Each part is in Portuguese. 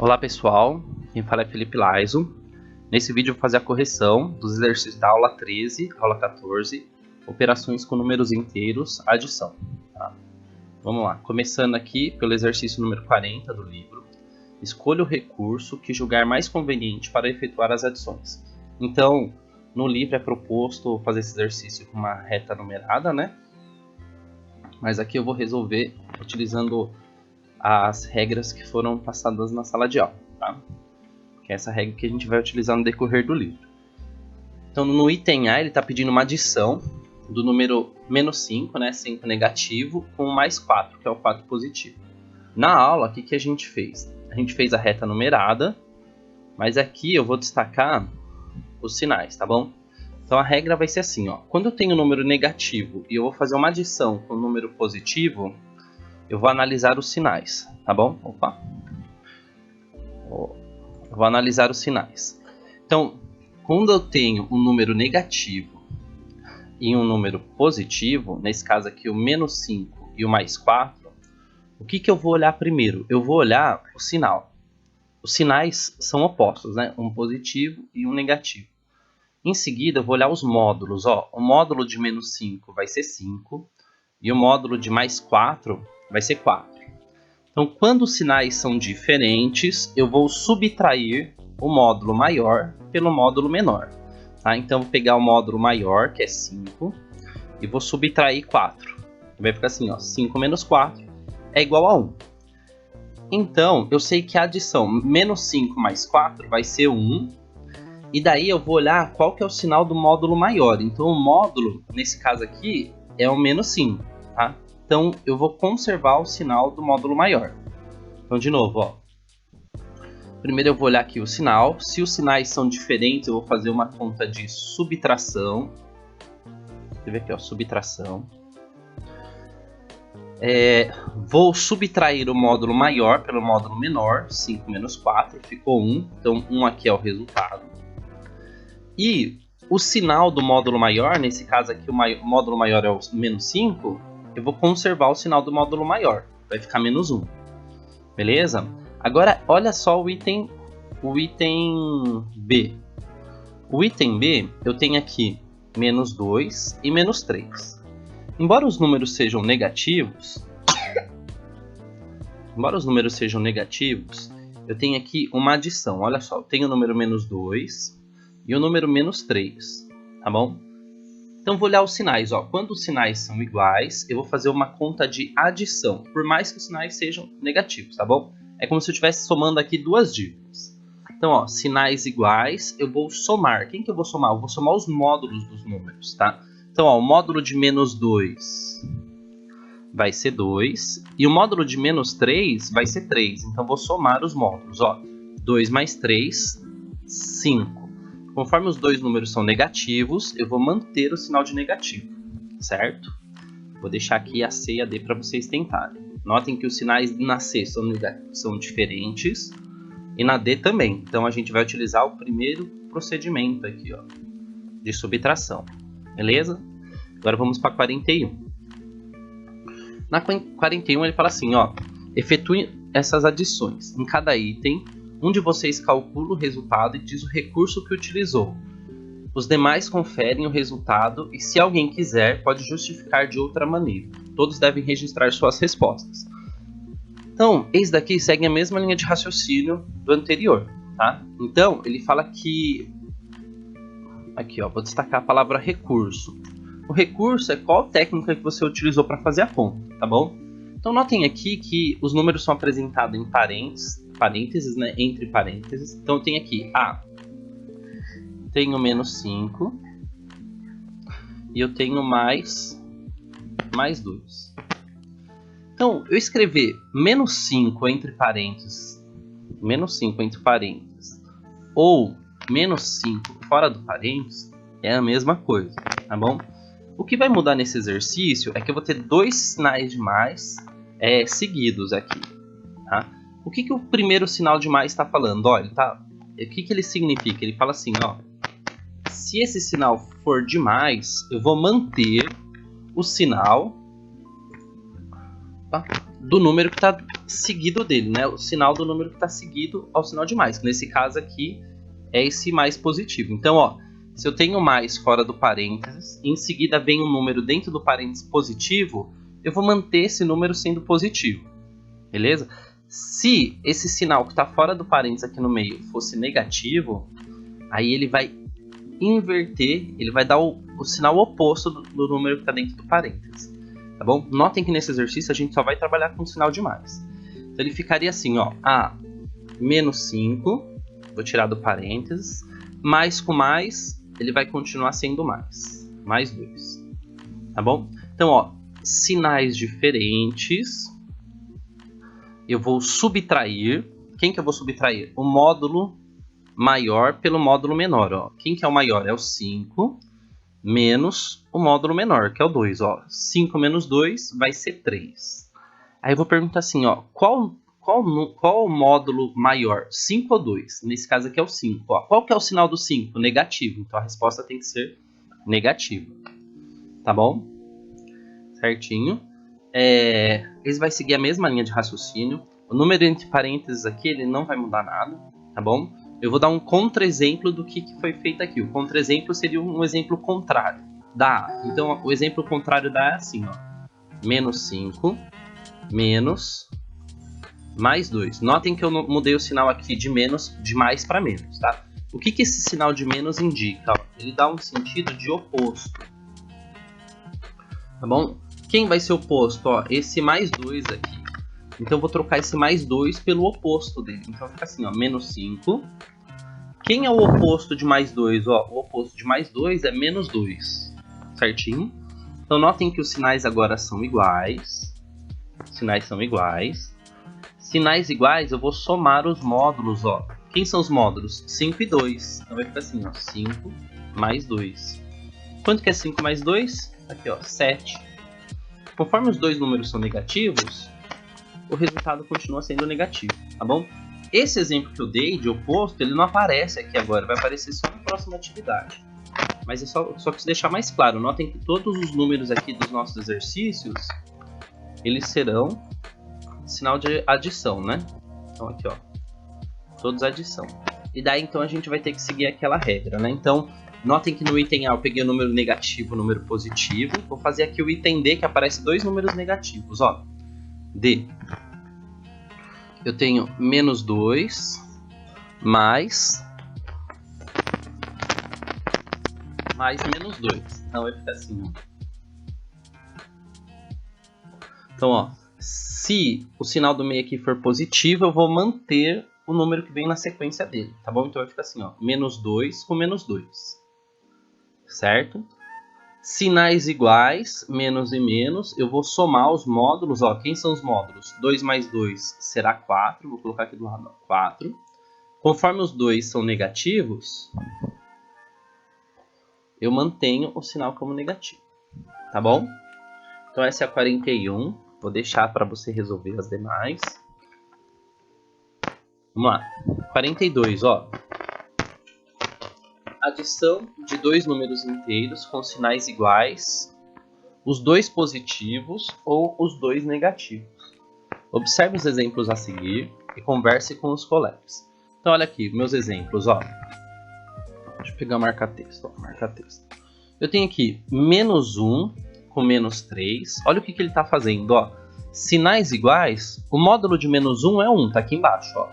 Olá pessoal, quem fala é Felipe Laiso. Nesse vídeo eu vou fazer a correção dos exercícios da aula 13, aula 14, operações com números inteiros, adição. Tá? Vamos lá, começando aqui pelo exercício número 40 do livro. Escolha o recurso que julgar mais conveniente para efetuar as adições. Então, no livro é proposto fazer esse exercício com uma reta numerada, né? Mas aqui eu vou resolver utilizando as regras que foram passadas na sala de aula, tá? Que é essa regra que a gente vai utilizar no decorrer do livro. Então, no item A, ele está pedindo uma adição do número menos 5, né, 5 negativo, com mais 4, que é o 4 positivo. Na aula, o que a gente fez? A gente fez a reta numerada, mas aqui eu vou destacar os sinais, tá bom? Então, a regra vai ser assim, ó. Quando eu tenho um número negativo e eu vou fazer uma adição com um número positivo, eu vou analisar os sinais, tá bom? Opa! Eu vou analisar os sinais. Então, quando eu tenho um número negativo e um número positivo, nesse caso aqui o menos 5 e o mais 4, o que eu vou olhar primeiro? Eu vou olhar o sinal. Os sinais são opostos, né? Um positivo e um negativo. Em seguida, eu vou olhar os módulos. Ó, o módulo de menos 5 vai ser 5 e o módulo de mais 4 vai ser 4. Então, quando os sinais são diferentes, eu vou subtrair o módulo maior pelo módulo menor. Tá? Então, eu vou pegar o módulo maior, que é 5, e vou subtrair 4. Vai ficar assim, ó, 5 menos 4 é igual a 1. Então, eu sei que a adição menos 5 mais 4 vai ser 1. E daí eu vou olhar qual que é o sinal do módulo maior. Então, o módulo, nesse caso aqui, é o menos 5. Tá? Então, eu vou conservar o sinal do módulo maior. Então, de novo, ó. Primeiro eu vou olhar aqui o sinal. Se os sinais são diferentes, eu vou fazer uma conta de subtração. Deixa eu ver aqui, ó, subtração. Vou subtrair o módulo maior pelo módulo menor. 5 menos 4, ficou 1. Então, 1 aqui é o resultado. E o sinal do módulo maior, nesse caso aqui o módulo maior é o menos 5, eu vou conservar o sinal do módulo maior, vai ficar menos 1. Beleza? Agora, olha só o item B. O item B, eu tenho aqui menos 2 e menos 3. Embora os números sejam negativos, eu tenho aqui uma adição. Olha só, eu tenho o número menos 2 e o número menos 3, tá bom? Então, vou olhar os sinais. Ó. Quando os sinais são iguais, eu vou fazer uma conta de adição, por mais que os sinais sejam negativos, tá bom? É como se eu estivesse somando aqui duas dívidas. Então, ó, sinais iguais, eu vou somar. Quem que eu vou somar? Eu vou somar os módulos dos números, tá? Então, ó, o módulo de menos 2 vai ser 2, e o módulo de menos 3 vai ser 3. Então, vou somar os módulos. Ó. 2 mais 3, 5. Conforme os dois números são negativos, eu vou manter o sinal de negativo, certo? Vou deixar aqui a C e a D para vocês tentarem. Notem que os sinais na C são diferentes e na D também. Então, a gente vai utilizar o primeiro procedimento aqui, ó, de subtração. Beleza? Agora vamos para 41. Na 41 ele fala assim, ó, efetue essas adições. Em cada item, um de vocês calcula o resultado e diz o recurso que utilizou. Os demais conferem o resultado e, se alguém quiser, pode justificar de outra maneira. Todos devem registrar suas respostas. Então, esse daqui segue a mesma linha de raciocínio do anterior, tá? Então, ele fala que... Aqui, ó, vou destacar a palavra recurso. O recurso é qual técnica que você utilizou para fazer a conta, tá bom? Então, notem aqui que os números são apresentados em parênteses, né? Entre parênteses. Então, eu tenho aqui A. Tenho menos 5. E eu tenho mais 2. Então, eu escrever menos 5 entre parênteses, ou menos 5 fora do parênteses, é a mesma coisa, tá bom? O que vai mudar nesse exercício é que eu vou ter dois sinais de mais seguidos aqui, tá? O que o primeiro sinal de mais está falando? Ó, o que ele significa? Ele fala assim, ó, se esse sinal for de mais, eu vou manter o sinal, tá, do número que está seguido dele, né? O sinal do número que está seguido ao sinal de mais. Nesse caso aqui é esse mais positivo. Então, ó, se eu tenho mais fora do parênteses, em seguida vem um número dentro do parênteses positivo, eu vou manter esse número sendo positivo, beleza? Se esse sinal que está fora do parênteses aqui no meio fosse negativo, aí ele vai inverter, ele vai dar o sinal oposto do número que está dentro do parênteses, tá bom? Notem que nesse exercício a gente só vai trabalhar com o sinal de mais. Então ele ficaria assim, ó, menos 5, vou tirar do parênteses, mais com mais, ele vai continuar sendo mais 2, tá bom? Então, ó, sinais diferentes, eu vou subtrair, quem que eu vou subtrair? O módulo maior pelo módulo menor, ó. Quem que é o maior? É o 5 menos o módulo menor, que é o 2, ó. 5 menos 2 vai ser 3. Aí eu vou perguntar assim, ó, qual o módulo maior? 5 ou 2? Nesse caso aqui é o 5, ó. Qual que é o sinal do 5? Negativo. Então a resposta tem que ser negativa. Tá bom? Certinho. Eles vai seguir a mesma linha de raciocínio. O número entre parênteses aqui, ele não vai mudar nada, tá bom? Eu vou dar um contra-exemplo do que foi feito aqui. O contra-exemplo seria um exemplo contrário da A. Então, o exemplo contrário da A é assim, ó. Menos 5, menos, mais 2. Notem que eu mudei o sinal aqui de mais para menos, tá? O que esse sinal de menos indica? Ele dá um sentido de oposto, tá bom? Quem vai ser oposto? Ó, esse mais 2 aqui. Então, eu vou trocar esse mais 2 pelo oposto dele. Então, fica assim, ó, menos 5. Quem é o oposto de mais 2? Ó, o oposto de mais 2 é menos 2. Certinho? Então, notem que os sinais agora são iguais. Sinais são iguais. Sinais iguais, eu vou somar os módulos, ó. Quem são os módulos? 5 e 2. Então, vai ficar assim, ó, 5 mais 2. Quanto que é 5 mais 2? Aqui, ó, 7. Conforme os dois números são negativos, o resultado continua sendo negativo, tá bom? Esse exemplo que eu dei de oposto, ele não aparece aqui agora, vai aparecer só na próxima atividade. Mas eu só quis deixar mais claro, notem que todos os números aqui dos nossos exercícios, eles serão sinal de adição, né? Então aqui, ó, todos adição. E daí então a gente vai ter que seguir aquela regra, né? Então, notem que no item A eu peguei o número negativo e o número positivo. Vou fazer aqui o item D, que aparece dois números negativos, ó. D. Eu tenho menos 2 mais menos 2. Então vai ficar assim, ó. Então, ó, se o sinal do meio aqui for positivo, eu vou manter o número que vem na sequência dele, tá bom? Então vai ficar assim, ó, menos 2 com menos 2, certo? Sinais iguais, menos e menos, eu vou somar os módulos, ó, quem são os módulos? 2 mais 2 será 4, vou colocar aqui do lado, ó, 4. Conforme os dois são negativos, eu mantenho o sinal como negativo, tá bom? Então essa é a 41, vou deixar para você resolver as demais. Vamos lá, 42, ó. Adição de dois números inteiros com sinais iguais, os dois positivos ou os dois negativos. Observe os exemplos a seguir e converse com os colegas. Então olha aqui, meus exemplos, ó. Deixa eu pegar o marca-texto, ó, marca-texto. Eu tenho aqui menos 1 com menos 3. Olha o que ele está fazendo, ó. Sinais iguais, o módulo de menos 1 é 1, está aqui embaixo, ó.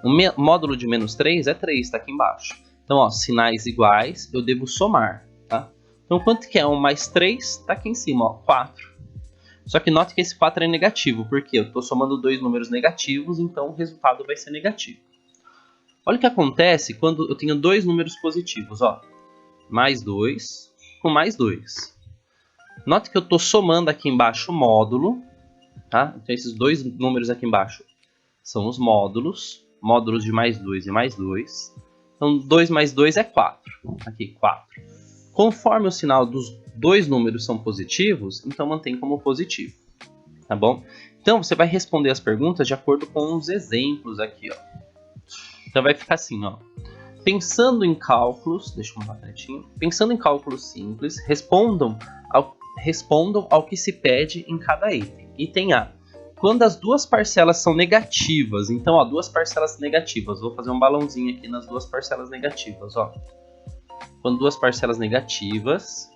O módulo de menos 3 é 3, está aqui embaixo. Então, ó, sinais iguais, eu devo somar, tá? Então, quanto que é 1 mais 3? Está aqui em cima, ó, 4. Só que note que esse 4 é negativo, porque eu estou somando dois números negativos, então o resultado vai ser negativo. Olha o que acontece quando eu tenho dois números positivos, ó. Mais 2 com mais 2. Note que eu estou somando aqui embaixo o módulo, tá? Então, esses dois números aqui embaixo são os módulos de mais 2 e mais 2. Então, 2 mais 2 é 4. Aqui, 4. Conforme o sinal dos dois números são positivos, então mantém como positivo. Tá bom? Então, você vai responder as perguntas de acordo com os exemplos aqui, ó. Então, vai ficar assim, ó. Pensando em cálculos... Deixa eu mudar certinho. Pensando em cálculos simples, respondam ao que se pede em cada item. Item A. quando as duas parcelas são negativas. Então, ó, duas parcelas negativas. Vou fazer um balãozinho aqui nas duas parcelas negativas, ó. Quando duas parcelas negativas.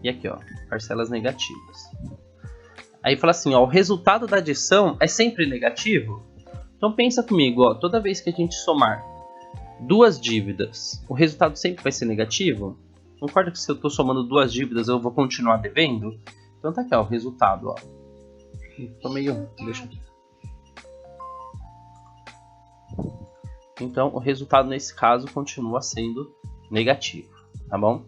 E aqui, ó, parcelas negativas. Aí fala assim, ó, o resultado da adição é sempre negativo? Então pensa comigo, ó, toda vez que a gente somar duas dívidas, o resultado sempre vai ser negativo? Concorda que se eu estou somando duas dívidas eu vou continuar devendo? Então tá aqui, ó, o resultado, ó. Tô meio... Deixa aqui. Então o resultado nesse caso continua sendo negativo, tá bom?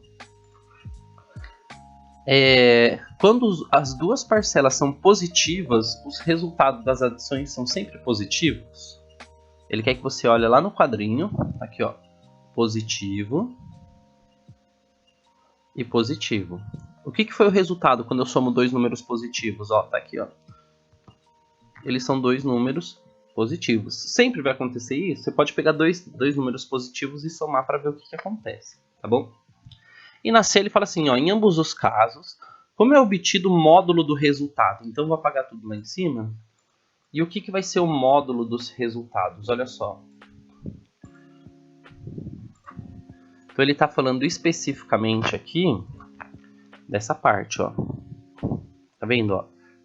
Quando as duas parcelas são positivas, os resultados das adições são sempre positivos. Ele quer que você olhe lá no quadrinho, aqui ó, positivo e positivo. O que foi o resultado quando eu somo dois números positivos? Ó, tá aqui, ó. Eles são dois números positivos. Sempre vai acontecer isso. Você pode pegar dois números positivos e somar para ver o que acontece, tá bom? E na C ele fala assim, ó, em ambos os casos, como é obtido o módulo do resultado? Então eu vou apagar tudo lá em cima. E o que vai ser o módulo dos resultados? Olha só. Então ele está falando especificamente aqui dessa parte, ó. Tá vendo, ó?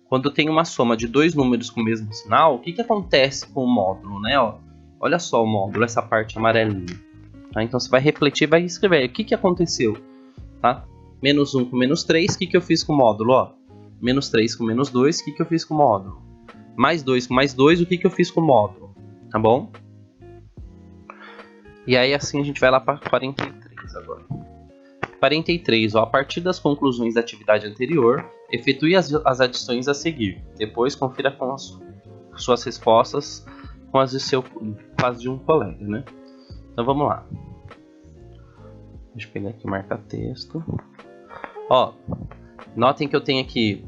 Quando tem uma soma de dois números com o mesmo sinal, o que acontece com o módulo, né? Ó? Olha só o módulo, essa parte amarelinha. Tá? Então você vai refletir e vai escrever. O que aconteceu? Tá? Menos 1 com menos 3, o que eu fiz com o módulo? Ó, menos 3 com menos 2, o que eu fiz com o módulo? Mais 2 com mais 2, o que eu fiz com o módulo? Tá bom? E aí assim a gente vai lá para 43 agora. 43, ó, a partir das conclusões da atividade anterior, efetue as adições a seguir. Depois confira com as suas respostas com as de um colega, né? Então vamos lá. Deixa eu pegar aqui e marcar texto. Ó, notem que eu tenho aqui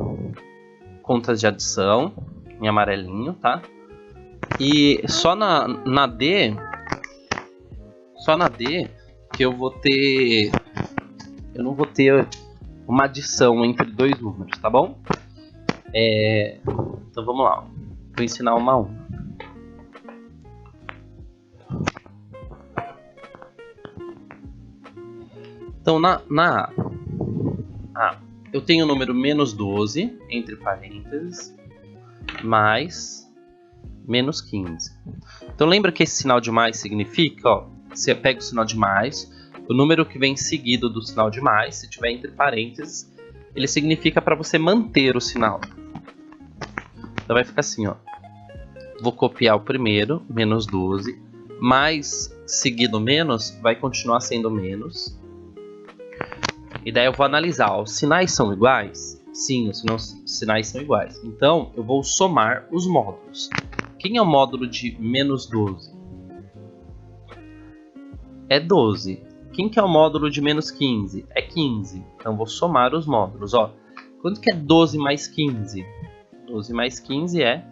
contas de adição em amarelinho, tá? E só na D que eu vou ter... Eu não vou ter uma adição entre dois números, tá bom? Então vamos lá. Vou ensinar uma a uma. Então na A, eu tenho o número menos 12, entre parênteses, mais menos 15. Então lembra que esse sinal de mais significa, ó, você pega o sinal de mais, o número que vem seguido do sinal de mais, se tiver entre parênteses, ele significa para você manter o sinal. Então vai ficar assim, ó. Vou copiar o primeiro, menos 12, mais seguido menos, vai continuar sendo menos. E daí eu vou analisar, ó, os sinais são iguais? Sim, os sinais são iguais. Então eu vou somar os módulos. Quem é o módulo de menos 12? É 12. Quem que é o módulo de menos 15? É 15. Então vou somar os módulos. Ó, quanto que é 12 mais 15? 12 mais 15 é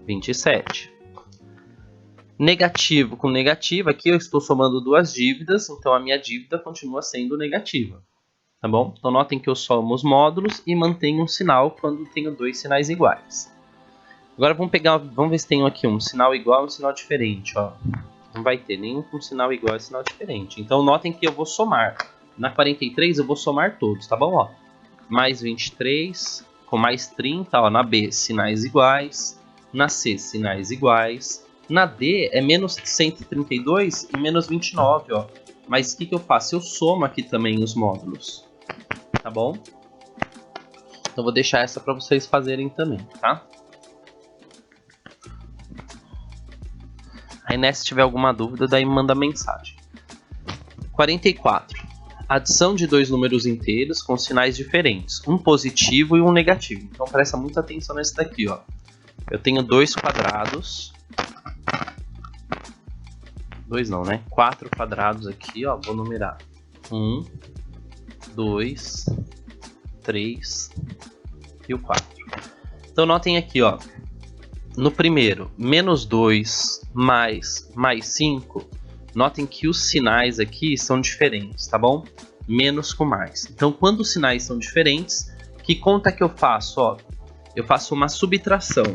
27. Negativo com negativo. Aqui eu estou somando duas dívidas, então a minha dívida continua sendo negativa. Tá bom? Então notem que eu somo os módulos e mantenho um sinal quando tenho dois sinais iguais. Agora vamos ver se tem aqui um sinal igual e um sinal diferente. Ó. Não vai ter nenhum com sinal igual e sinal diferente. Então notem que eu vou somar. Na 43 eu vou somar todos, tá bom? Ó. Mais 23 com mais 30, ó, na B sinais iguais, na C sinais iguais, na D é menos 132 e menos 29, ó. Mas o que eu faço? Eu somo aqui também os módulos, tá bom? Então vou deixar essa para vocês fazerem também, tá? Aí nessa, se tiver alguma dúvida, daí manda mensagem. 44. Adição de dois números inteiros com sinais diferentes, um positivo e um negativo. Então presta muita atenção nesse daqui, ó. Eu tenho dois quadrados. Dois não, né? 4 quadrados aqui, ó. Vou numerar. 1, 2, 3 e o 4. Então notem aqui, ó. No primeiro, menos 2 mais 5. Notem que os sinais aqui são diferentes, tá bom? Menos com mais. Então quando os sinais são diferentes, que conta que eu faço? Ó, eu faço uma subtração.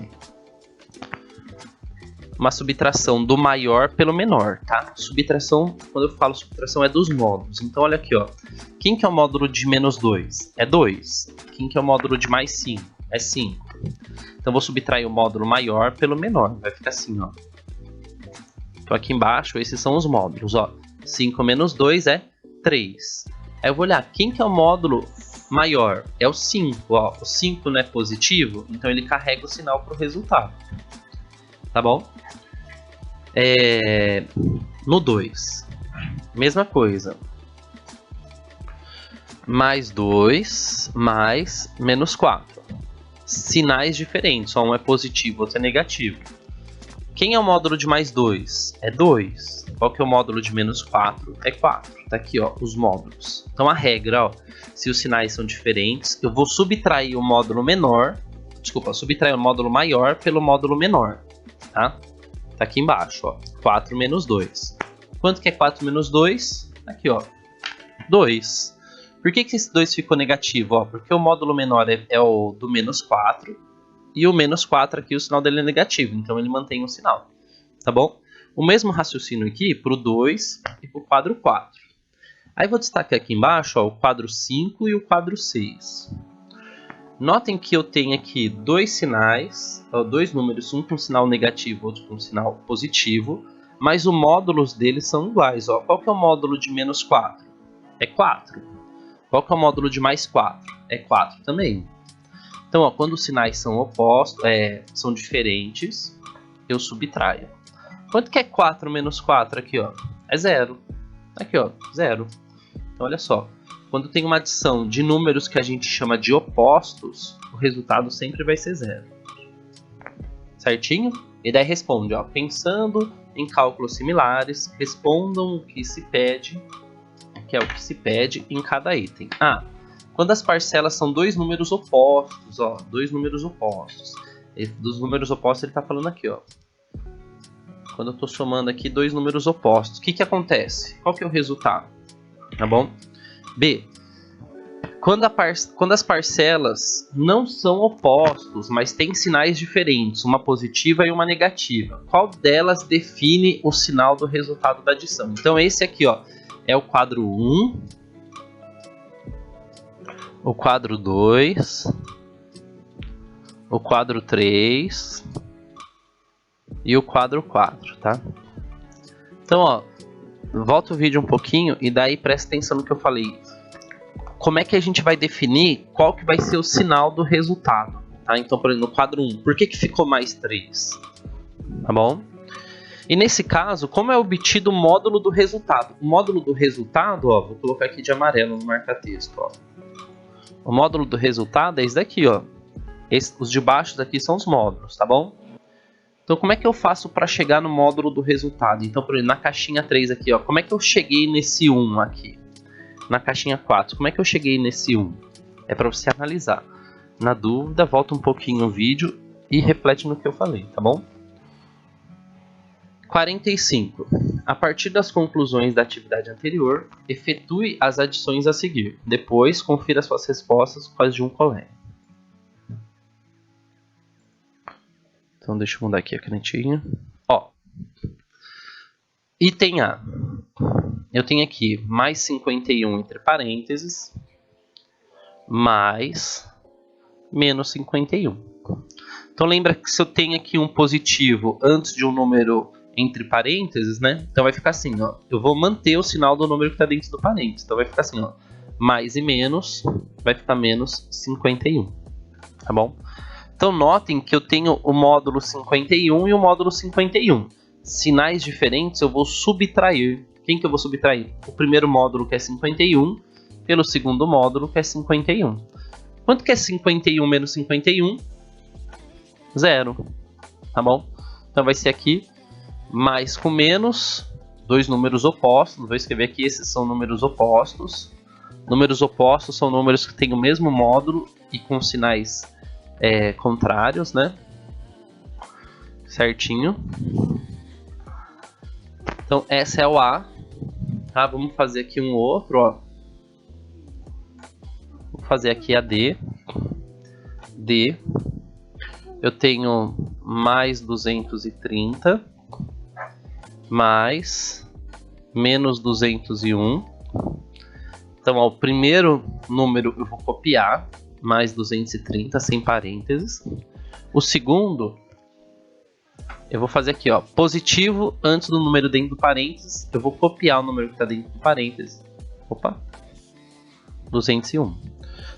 Uma subtração do maior pelo menor, tá? Subtração, quando eu falo subtração, é dos módulos. Então, olha aqui, ó. Quem que é o módulo de menos 2? É 2. Quem que é o módulo de mais 5? É 5. Então, vou subtrair o módulo maior pelo menor. Vai ficar assim, ó. Então, aqui embaixo, esses são os módulos, ó. 5 menos 2 é 3. Aí eu vou olhar, quem que é o módulo maior? É o 5, ó. O 5 não é positivo, então ele carrega o sinal para o resultado. Tá bom? No 2, mesma coisa. Mais 2, mais menos 4. Sinais diferentes, só um é positivo, outro é negativo. Quem é o módulo de mais 2? É 2. Qual que é o módulo de menos 4? É 4. Tá aqui, ó, os módulos. Então a regra, ó, se os sinais são diferentes, eu vou subtrair o módulo menor, subtrair o módulo maior pelo módulo menor, tá? Tá aqui embaixo, ó, 4 menos 2. Quanto que é 4 menos 2? Aqui, ó, 2. Por que esse 2 ficou negativo? Ó, porque o módulo menor é o do menos 4, e o menos 4 aqui, o sinal dele é negativo, então ele mantém o sinal, tá bom? O mesmo raciocínio aqui para o 2 e para o quadro 4. Aí vou destacar aqui embaixo, ó, o quadro 5 e o quadro 6. Notem que eu tenho aqui dois sinais, dois números, um com sinal negativo, outro com sinal positivo, mas os módulos deles são iguais. Ó. Qual que é o módulo de menos 4? É 4. Qual que é o módulo de mais 4? É 4 também. Então, ó, quando os sinais são opostos, são diferentes, eu subtraio. Quanto que é 4 menos 4 aqui, ó? É 0. Aqui, ó, 0. Então, olha só. Quando tem uma adição de números que a gente chama de opostos, o resultado sempre vai ser 0. Certinho? E daí responde, ó, pensando em cálculos similares, respondam o que se pede, que é o que se pede em cada item. Quando as parcelas são dois números opostos, ó, dois números opostos. Dos números opostos ele está falando aqui, ó. Quando eu estou somando aqui dois números opostos, o que que acontece? Qual que é o resultado? Tá bom? B. Quando as parcelas não são opostos, mas têm sinais diferentes, uma positiva e uma negativa, qual delas define o sinal do resultado da adição? Então esse aqui, ó, é o quadro 1, o quadro 2, o quadro 3 e o quadro 4, tá? Então, ó, volta o vídeo um pouquinho e daí presta atenção no que eu falei. Como é que a gente vai definir qual que vai ser o sinal do resultado? Tá? Então, por exemplo, no quadro 1, por que que ficou mais 3? Tá bom? E nesse caso, como é obtido o módulo do resultado? O módulo do resultado, ó, vou colocar aqui de amarelo no marca-texto, ó. O módulo do resultado é esse daqui, ó. Os de baixo daqui são os módulos, tá bom? Então, como é que eu faço para chegar no módulo do resultado? Então, por exemplo, na caixinha 3 aqui, ó, como é que eu cheguei nesse 1 aqui? Na caixinha 4, como é que eu cheguei nesse 1? É para você analisar. Na dúvida, volta um pouquinho o vídeo e reflete no que eu falei, tá bom? 45. A partir das conclusões da atividade anterior, efetue as adições a seguir. Depois, confira suas respostas com as de um colega. Então, deixa eu mudar aqui a canetinha. Ó, item A. Eu tenho aqui mais 51 entre parênteses, mais menos 51. Então, lembra que se eu tenho aqui um positivo antes de um número entre parênteses, né? Então vai ficar assim, ó. Eu vou manter o sinal do número que está dentro do parênteses. Então vai ficar assim, ó. Mais e menos vai ficar menos 51. Tá bom? Então notem que eu tenho o módulo 51 e o módulo 51. Sinais diferentes eu vou subtrair. Quem que eu vou subtrair? O primeiro módulo, que é 51, pelo segundo módulo, que é 51. Quanto que é 51 menos 51? 0. Tá bom? Então vai ser aqui mais com menos, dois números opostos. Vou escrever aqui, esses são números opostos. Números opostos são números que têm o mesmo módulo e com sinais contrários, né? Certinho. Então essa é o A. Tá? Vamos fazer aqui um outro, ó. Vou fazer aqui a D. D. eu tenho mais 230, mais menos 201. Então, ó, o primeiro número eu vou copiar, mais 230, sem parênteses. O segundo, eu vou fazer aqui, ó, positivo antes do número dentro do parênteses. Eu vou copiar o número que está dentro do parênteses. Opa, 201.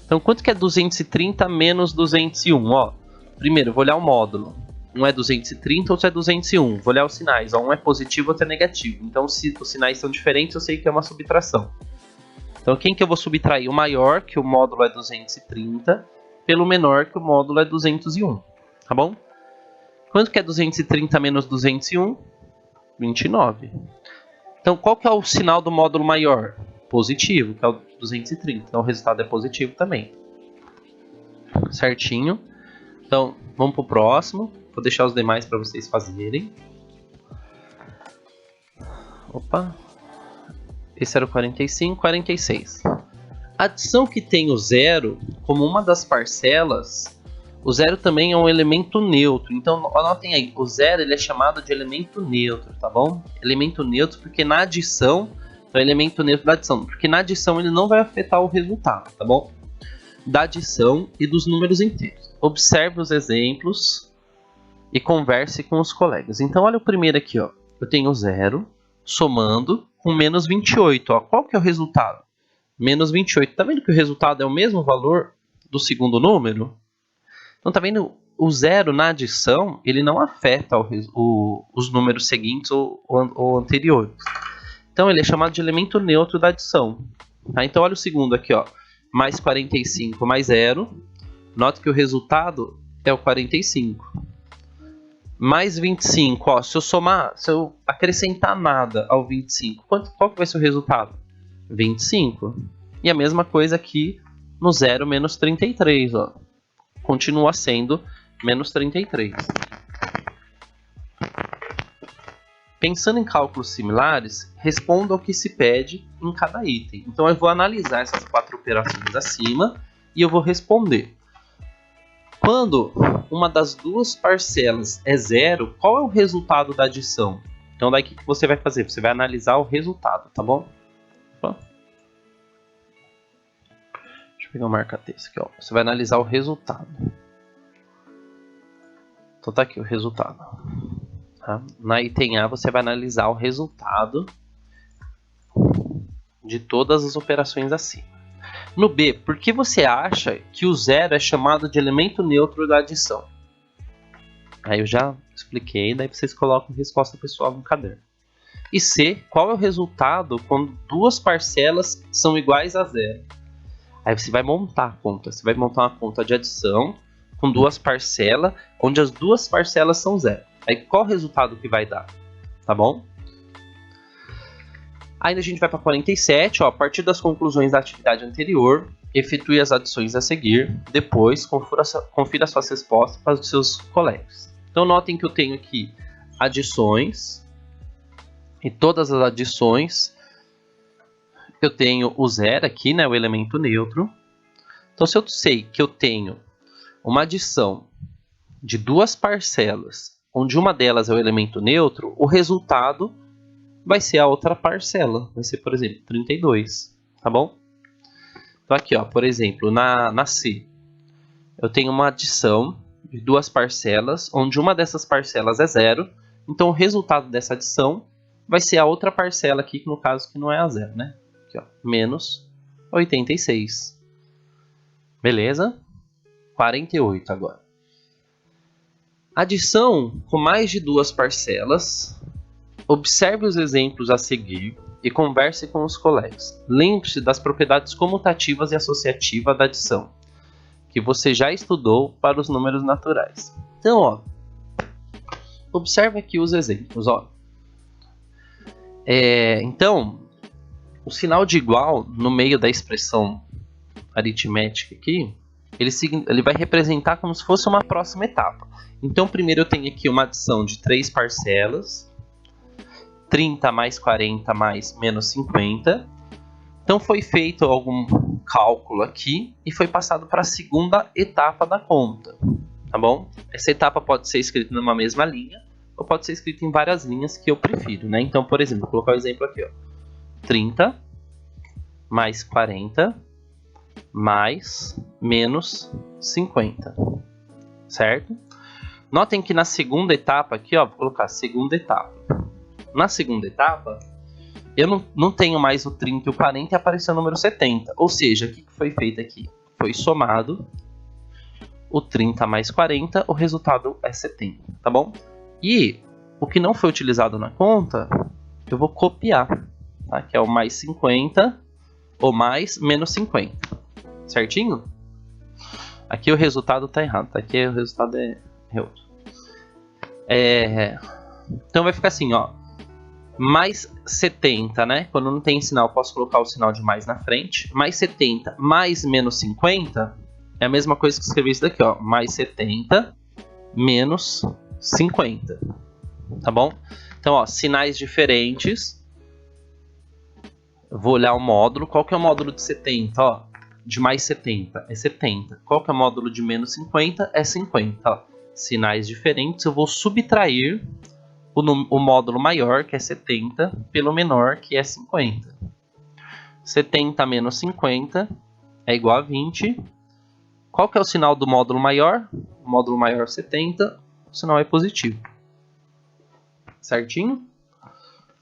Então, quanto que é 230 menos 201? Ó, primeiro, eu vou olhar o módulo. Um é 230, outro é 201. Vou olhar os sinais. Ó, um é positivo, outro é negativo. Então, se os sinais são diferentes, eu sei que é uma subtração. Então, quem que eu vou subtrair? O maior, que o módulo é 230, pelo menor, que o módulo é 201. Tá bom? Quanto que é 230 menos 201? 29. Então, qual que é o sinal do módulo maior? Positivo, que é o 230. Então, o resultado é positivo também. Certinho. Então, vamos para o próximo. Vou deixar os demais para vocês fazerem. Opa. Esse era o 45, 46. Adição que tem o zero como uma das parcelas. O zero também é um elemento neutro. Então, anotem aí. O zero ele é chamado de elemento neutro, tá bom? Elemento neutro porque na adição... Então, elemento neutro da adição. Porque na adição ele não vai afetar o resultado, tá bom? Da adição e dos números inteiros. Observe os exemplos e converse com os colegas. Então, olha o primeiro aqui, ó. Eu tenho zero somando com menos 28. Ó. Qual que é o resultado? Menos 28. Tá vendo que o resultado é o mesmo valor do segundo número? Então, tá vendo? O zero na adição, ele não afeta os números seguintes ou anteriores. Então, ele é chamado de elemento neutro da adição. Tá? Então, olha o segundo aqui, ó. Mais 45 mais 0. Note que o resultado é o 45. Mais 25, ó, se eu acrescentar nada ao 25, qual que vai ser o resultado? 25. E a mesma coisa aqui no 0 menos 33, ó. Continua sendo menos 33. Pensando em cálculos similares, responda ao que se pede em cada item. Então eu vou analisar essas 4 operações acima e eu vou responder. Quando uma das duas parcelas é zero, qual é o resultado da adição? Então daí o que você vai fazer? Você vai analisar o resultado, tá bom? Opa. Deixa eu pegar o marca-texto aqui, ó. Você vai analisar o resultado. Então tá aqui o resultado. Tá? Na item A você vai analisar o resultado de todas as operações acima. No B, por que você acha que o zero é chamado de elemento neutro da adição? Aí eu já expliquei, daí vocês colocam resposta pessoal no caderno. E C, qual é o resultado quando duas parcelas são iguais a zero? Aí você vai montar a conta. Você vai montar uma conta de adição com duas parcelas, onde as duas parcelas são zero. Aí qual o resultado que vai dar? Tá bom? Ainda a gente vai para 47, ó, a partir das conclusões da atividade anterior, efetue as adições a seguir, depois confira suas respostas para os seus colegas. Então notem que eu tenho aqui adições, e todas as adições, eu tenho o zero aqui, né, o elemento neutro. Então se eu sei que eu tenho uma adição de duas parcelas, onde uma delas é o elemento neutro, o resultado vai ser a outra parcela. Vai ser, por exemplo, 32. Tá bom? Então aqui, ó, por exemplo, na C, eu tenho uma adição de duas parcelas, onde uma dessas parcelas é zero. Então o resultado dessa adição vai ser a outra parcela aqui, que no caso que não é a zero, né? Aqui, ó, menos 86. Beleza? 48 agora. Adição com mais de duas parcelas. Observe os exemplos a seguir e converse com os colegas. Lembre-se das propriedades comutativas e associativas da adição, que você já estudou para os números naturais. Então, ó, observe aqui os exemplos. Ó. Então, o sinal de igual no meio da expressão aritmética aqui, ele vai representar como se fosse uma próxima etapa. Então, primeiro eu tenho aqui uma adição de 3 parcelas, 30 mais 40 mais menos 50. Então foi feito algum cálculo aqui e foi passado para a segunda etapa da conta. tá bom? Essa etapa pode ser escrita numa mesma linha, ou pode ser escrita em várias linhas, que eu prefiro, né? Então, por exemplo, vou colocar o exemplo aqui, ó. 30 mais 40 mais menos 50, certo? Notem que na segunda etapa aqui, ó, vou colocar segunda etapa. Na segunda etapa, eu não tenho mais o 30 e o 40 e apareceu o número 70. Ou seja, o que foi feito aqui? Foi somado o 30 mais 40, o resultado é 70, tá bom? E o que não foi utilizado na conta, eu vou copiar, tá? Que é o mais 50 ou mais menos 50, certinho? Aqui o resultado tá errado, tá? Aqui o resultado é outro. Então vai ficar assim, ó. Mais 70, né? Quando não tem sinal, posso colocar o sinal de mais na frente. Mais 70 mais menos 50 é a mesma coisa que escrever isso daqui, ó. Mais 70 menos 50. Tá bom? Então, ó, sinais diferentes. Eu vou olhar o módulo. Qual que é o módulo de 70? Ó, de mais 70 é 70. Qual que é o módulo de menos 50? É 50. Ó. Sinais diferentes. Eu vou subtrair o módulo maior, que é 70, pelo menor, que é 50. 70 menos 50 é igual a 20. Qual que é o sinal do módulo maior? O módulo maior 70, o sinal é positivo. Certinho?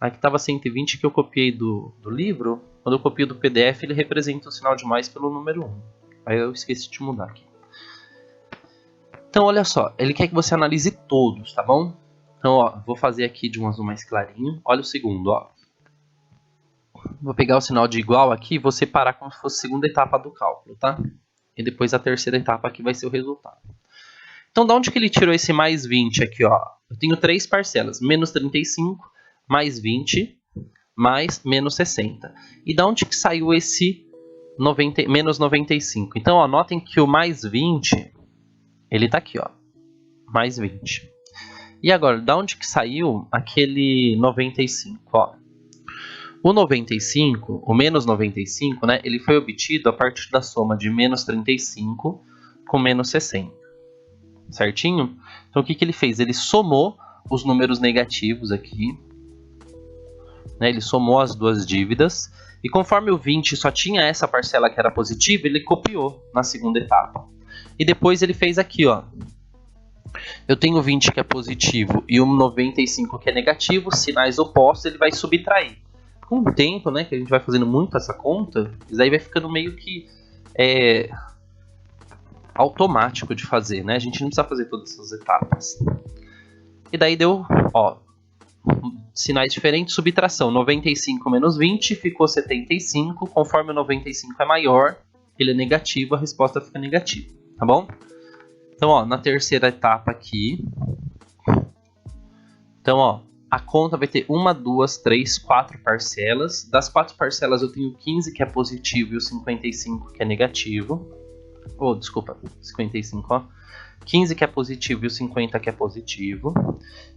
Aqui estava 120 que eu copiei do livro. Quando eu copio do PDF, ele representa o sinal de mais pelo número 1. Aí eu esqueci de mudar aqui. Então, olha só. Ele quer que você analise todos, tá bom? Então, ó, vou fazer aqui de um azul mais clarinho. Olha o segundo, ó. Vou pegar o sinal de igual aqui e vou separar como se fosse a segunda etapa do cálculo, tá? E depois a terceira etapa aqui vai ser o resultado. Então, de onde que ele tirou esse mais 20 aqui, ó? Eu tenho três parcelas. Menos 35, mais 20, mais menos 60. E de onde que saiu esse menos 95? Então, ó, notem que o mais 20, ele tá aqui, ó. Mais 20. E agora, da onde que saiu aquele 95? Ó, o 95, o menos 95, né, ele foi obtido a partir da soma de menos 35 com menos 60. Certinho? Então, o que que ele fez? Ele somou os números negativos aqui. Né, ele somou as duas dívidas. E conforme o 20 só tinha essa parcela que era positiva, ele copiou na segunda etapa. E depois ele fez aqui, ó. Eu tenho 20 que é positivo e o 95 que é negativo, sinais opostos, ele vai subtrair. Com o tempo, né, que a gente vai fazendo muito essa conta, isso aí vai ficando meio que automático de fazer, né? A gente não precisa fazer todas essas etapas. E daí deu, ó, sinais diferentes, subtração. 95 menos 20 ficou 75. Conforme o 95 é maior, ele é negativo, a resposta fica negativa, tá bom? Então, ó, na terceira etapa aqui, então, ó, a conta vai ter 1, 2, 3, 4 parcelas. Das 4 parcelas eu tenho 15 que é positivo e o 55 que é negativo. Oh, desculpa, 55, ó. 15 que é positivo e o 50 que é positivo.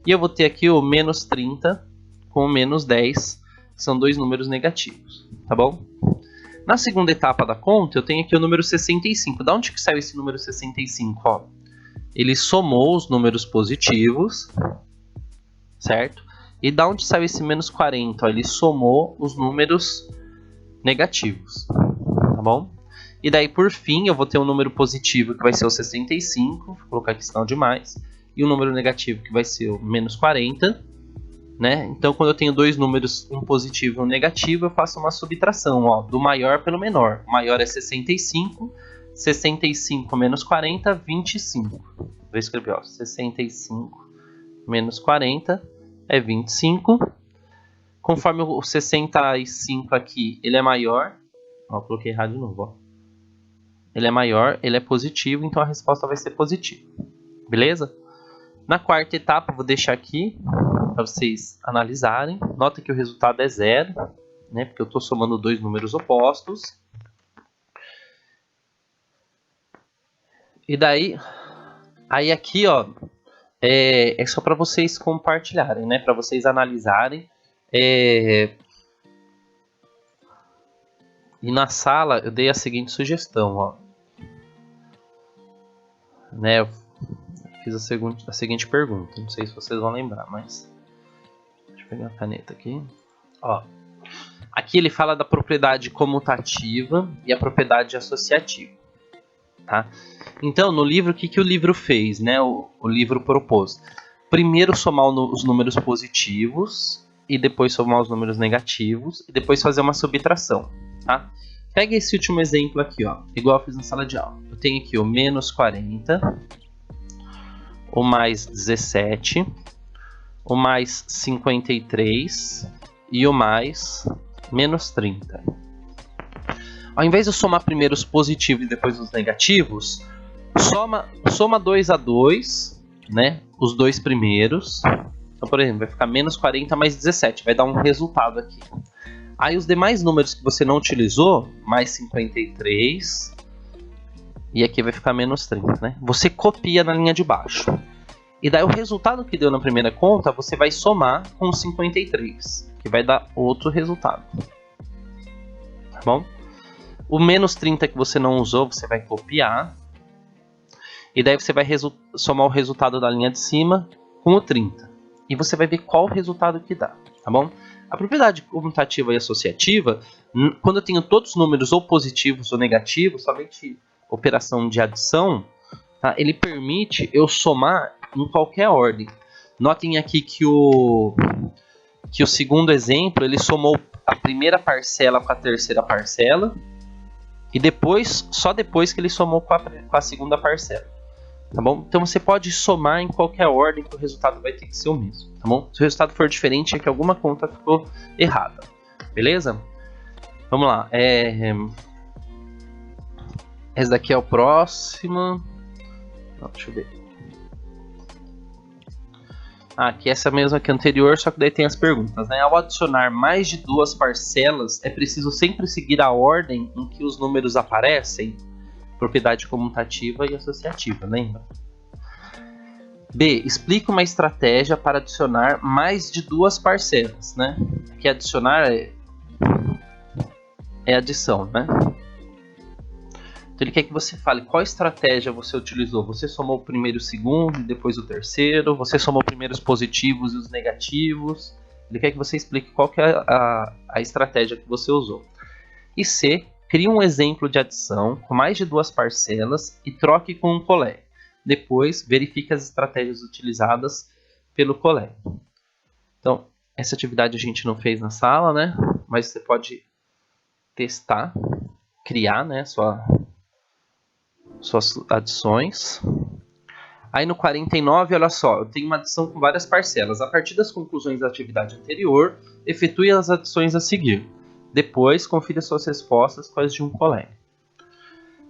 E eu vou ter aqui o menos 30 com o menos 10, que são dois números negativos, tá bom? Na segunda etapa da conta, eu tenho aqui o número 65. Da onde que saiu esse número 65? Ó, ele somou os números positivos, certo? E da onde saiu esse menos 40? Ó, ele somou os números negativos, tá bom? E daí, por fim, eu vou ter um número positivo que vai ser o 65, vou colocar aqui sinal de mais, e um número negativo que vai ser o menos 40. Né? Então, quando eu tenho dois números, um positivo e um negativo, eu faço uma subtração, ó, do maior pelo menor. O maior é 65, 65 menos 40, 25. Vou escrever, ó, 65 menos 40 é 25. Conforme o 65 aqui, ele é maior. Ó, coloquei errado de novo, ó. Ele é maior, ele é positivo, então a resposta vai ser positiva. Beleza? Na quarta etapa, eu vou deixar aqui para vocês analisarem. Nota que o resultado é 0, né? Porque eu estou somando dois números opostos. E daí, aí aqui, ó, é só para vocês compartilharem, né? Para vocês analisarem. E na sala eu dei a seguinte sugestão, ó, né? fiz a seguinte pergunta. Não sei se vocês vão lembrar, mas... Deixa eu pegar a caneta aqui. Ó, aqui ele fala da propriedade comutativa e a propriedade associativa. Tá? Então, no livro, o que o livro fez? Né? O livro propôs. Primeiro somar os números positivos e depois somar os números negativos e depois fazer uma subtração. Tá? Pega esse último exemplo aqui, ó, igual eu fiz na sala de aula. Eu tenho aqui o menos 40, o mais 17, o mais 53 e o mais menos 30. Ao invés de eu somar primeiro os positivos e depois os negativos, soma 2 a 2, né, os dois primeiros. Então, por exemplo, vai ficar menos 40 mais 17, vai dar um resultado aqui. Aí os demais números que você não utilizou, mais 53, e aqui vai ficar menos 30, né? Você copia na linha de baixo. E daí o resultado que deu na primeira conta, você vai somar com 53, que vai dar outro resultado. Tá bom? O menos 30 que você não usou, você vai copiar. E daí você vai somar o resultado da linha de cima com o 30. E você vai ver qual o resultado que dá, tá bom? A propriedade comutativa e associativa, quando eu tenho todos os números ou positivos ou negativos, somente operação de adição, tá? Ele permite eu somar em qualquer ordem. Notem aqui que o segundo exemplo, ele somou a primeira parcela com a terceira parcela, e depois, só depois que ele somou com a segunda parcela. Tá bom? Então você pode somar em qualquer ordem que o resultado vai ter que ser o mesmo, tá bom? Se o resultado for diferente é que alguma conta ficou errada, beleza? Vamos lá, esse daqui é o próximo. Não, deixa eu ver. Aqui essa mesma que a anterior, só que daí tem as perguntas, né? Ao adicionar mais de duas parcelas, é preciso sempre seguir a ordem em que os números aparecem? Propriedade comutativa e associativa, lembra? B. Explica uma estratégia para adicionar mais de duas parcelas, né? Aqui adicionar é adição, né? Então ele quer que você fale qual estratégia você utilizou. Você somou o primeiro e o segundo e depois o terceiro. Você somou primeiro os positivos e os negativos. Ele quer que você explique qual que é a estratégia que você usou. E C. Crie um exemplo de adição com mais de duas parcelas e troque com um colega. Depois, verifique as estratégias utilizadas pelo colega. Então, essa atividade a gente não fez na sala, né? Mas você pode testar, criar, né, suas adições. Aí no 49, olha só, eu tenho uma adição com várias parcelas. A partir das conclusões da atividade anterior, efetue as adições a seguir. Depois, confira suas respostas com as de um colega.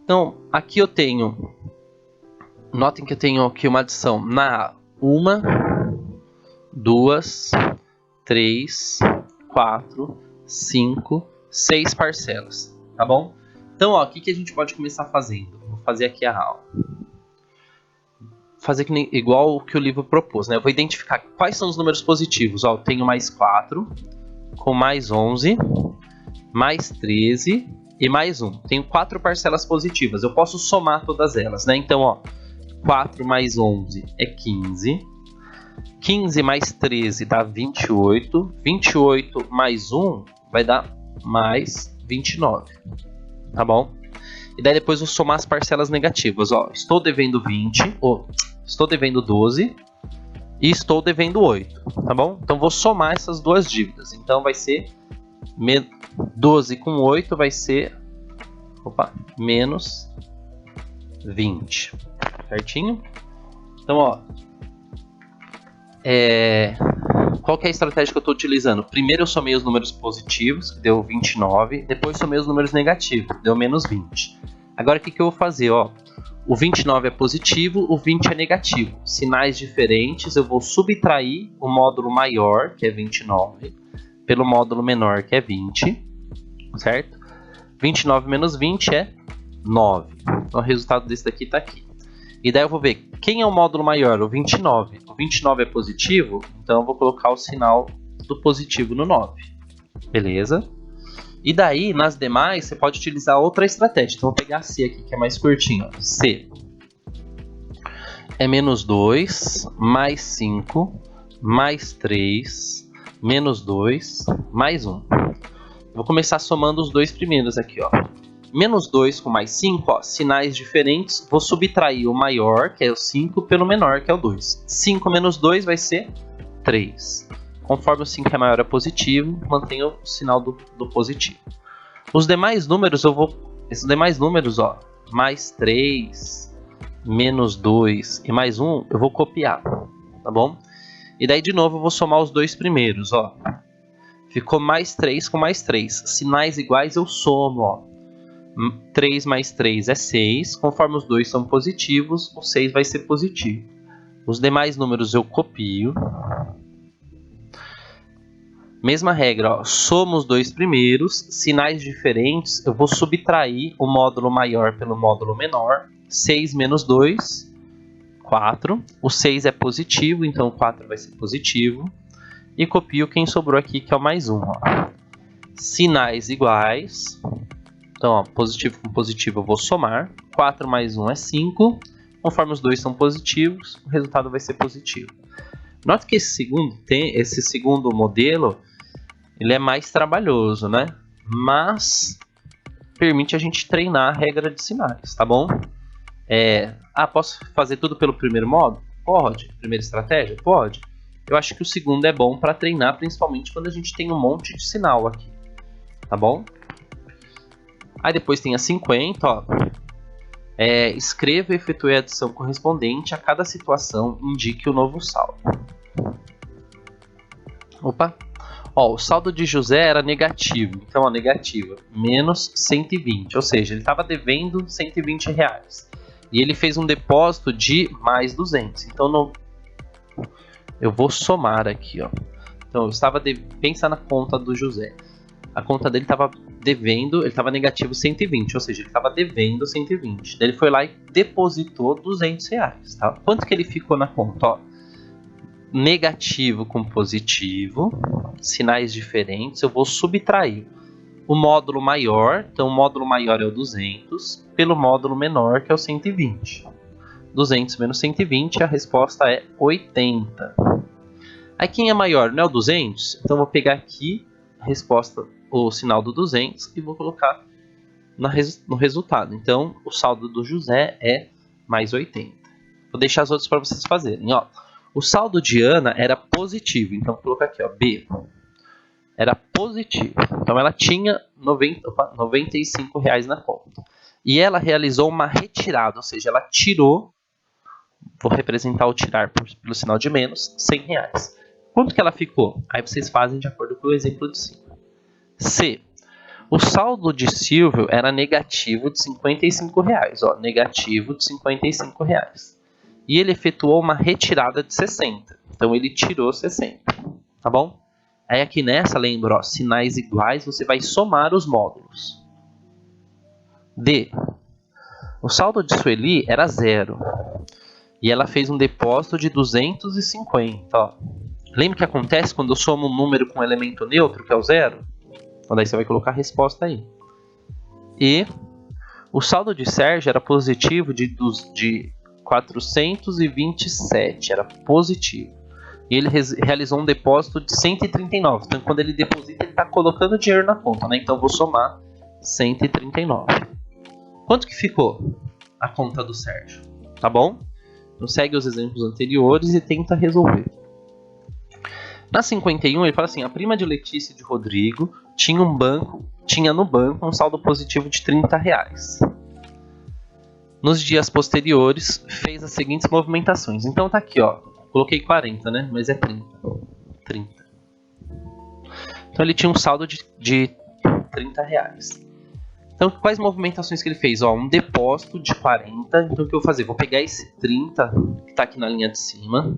Então, aqui eu tenho... Notem que eu tenho aqui uma adição na 1, 2, 3, 4, 5, 6 parcelas. Tá bom? Então, ó, o que a gente pode começar fazendo? Vou fazer aqui a aula. Fazer igual o que o livro propôs, né? Eu vou identificar quais são os números positivos. Ó, eu tenho mais 4, com mais 11... mais 13 e mais 1. Tenho 4 parcelas positivas. Eu posso somar todas elas, né? Então, ó, 4 mais 11 é 15. 15 mais 13 dá 28. 28 mais 1 vai dar mais 29. Tá bom? E daí depois eu somar as parcelas negativas. Ó, estou devendo 20. Estou devendo 12. E estou devendo 8. Tá bom? Então vou somar essas duas dívidas. Então vai ser... 12 com 8 vai ser menos 20. Certinho? Então, ó, qual que é a estratégia que eu estou utilizando? Primeiro eu somei os números positivos, que deu 29. Depois somei os números negativos, deu menos 20. Agora o que eu vou fazer? Ó, o 29 é positivo, o 20 é negativo. Sinais diferentes, eu vou subtrair o módulo maior, que é 29, pelo módulo menor, que é 20, certo? 29 menos 20 é 9. Então o resultado desse daqui está aqui. E daí eu vou ver quem é o módulo maior, o 29. O 29 é positivo, então eu vou colocar o sinal do positivo no 9. Beleza? E daí, nas demais, você pode utilizar outra estratégia. Então eu vou pegar C aqui, que é mais curtinho. C. é menos 2, mais 5, mais 3, menos 2, mais 1. Vou começar somando os dois primeiros aqui, ó. Menos 2 com mais 5, ó, sinais diferentes. Vou subtrair o maior, que é o 5, pelo menor, que é o 2. 5 menos 2 vai ser 3. Conforme o 5 é maior é positivo, mantenho o sinal do positivo. Os demais números, esses demais números, ó, mais 3, menos 2 e mais 1, eu vou copiar, tá bom? E daí, de novo, eu vou somar os dois primeiros, ó. Ficou mais 3 com mais 3. Sinais iguais eu somo, ó. 3 mais 3 é 6. Conforme os dois são positivos, o 6 vai ser positivo. Os demais números eu copio. Mesma regra, ó. Somo os dois primeiros. Sinais diferentes, eu vou subtrair o módulo maior pelo módulo menor. 6 menos 2, 4. O 6 é positivo, então o 4 vai ser positivo. E copio quem sobrou aqui, que é o mais 1. Ó. Sinais iguais. Então, ó, positivo com positivo eu vou somar. 4 mais 1 é 5. Conforme os dois são positivos, o resultado vai ser positivo. Note que esse segundo modelo, ele é mais trabalhoso, né? Mas permite a gente treinar a regra de sinais, tá bom? Posso fazer tudo pelo primeiro modo? Pode. Primeira estratégia? Pode. Eu acho que o segundo é bom para treinar, principalmente quando a gente tem um monte de sinal aqui, tá bom? Aí depois tem a 50, ó. Escreva e efetue a adição correspondente a cada situação, indique o novo saldo. Opa! Ó, o saldo de José era negativo, então ó, negativo, menos 120, ou seja, ele estava devendo 120 reais. E ele fez um depósito de mais 200, então eu vou somar aqui, ó. Então eu estava pensa na conta do José. A conta dele estava devendo, ele estava negativo 120, ou seja, ele estava devendo 120. Daí ele foi lá e depositou 200 reais, tá? Quanto que ele ficou na conta, ó? Negativo com positivo, sinais diferentes, eu vou subtrair o módulo maior, então o módulo maior é o 200, pelo módulo menor, que é o 120. 200 menos 120, a resposta é 80. Aí quem é maior, não é o 200? Então eu vou pegar aqui a resposta, o sinal do 200, e vou colocar no resultado. Então o saldo do José é mais 80. Vou deixar as outras para vocês fazerem, ó. O saldo de Ana era positivo, então vou colocar aqui, ó, B. Era positivo, então ela tinha 95 reais na conta. E ela realizou uma retirada, ou seja, ela tirou, vou representar o tirar pelo sinal de menos, 100 reais. Quanto que ela ficou? Aí vocês fazem de acordo com o exemplo de cima. C. O saldo de Silvio era negativo de 55 reais, ó, negativo de 55 reais. E ele efetuou uma retirada de 60. Então ele tirou 60, tá bom? Aí aqui nessa, lembra, ó, sinais iguais, você vai somar os módulos. D. O saldo de Sueli era 0. E ela fez um depósito de 250, ó. Lembra o que acontece quando eu somo um número com um elemento neutro, que é o 0? Então daí você vai colocar a resposta aí. E o saldo de Sérgio era positivo de 427, era positivo. E ele realizou um depósito de 139. Então quando ele deposita, ele está colocando dinheiro na conta, né? Então eu vou somar 139. Quanto que ficou a conta do Sérgio? Tá bom? Então segue os exemplos anteriores e tenta resolver. Na 51 ele fala assim: a prima de Letícia e de Rodrigo tinha no banco um saldo positivo de 30 reais. Nos dias posteriores, fez as seguintes movimentações. Então tá aqui, ó. Coloquei 40, né? Mas é 30. Então ele tinha um saldo de 30 reais. Então quais movimentações que ele fez? Ó, um depósito de 40. Então o que eu vou fazer? Vou pegar esse 30 que tá aqui na linha de cima.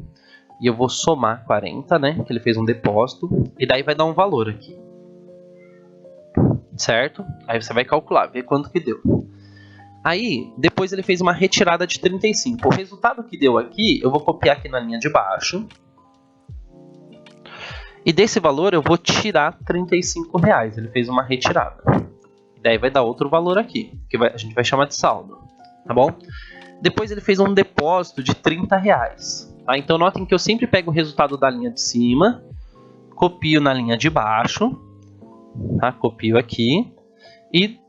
E eu vou somar 40, né? Que ele fez um depósito. E daí vai dar um valor aqui. Certo? Aí você vai calcular, ver quanto que deu. Aí, depois ele fez uma retirada de 35. O resultado que deu aqui, eu vou copiar aqui na linha de baixo. E desse valor eu vou tirar 35 reais. Ele fez uma retirada. E daí vai dar outro valor aqui, que a gente vai chamar de saldo. Tá bom? Depois ele fez um depósito de R$30. Tá? Então notem que eu sempre pego o resultado da linha de cima, copio na linha de baixo, tá? Copio aqui e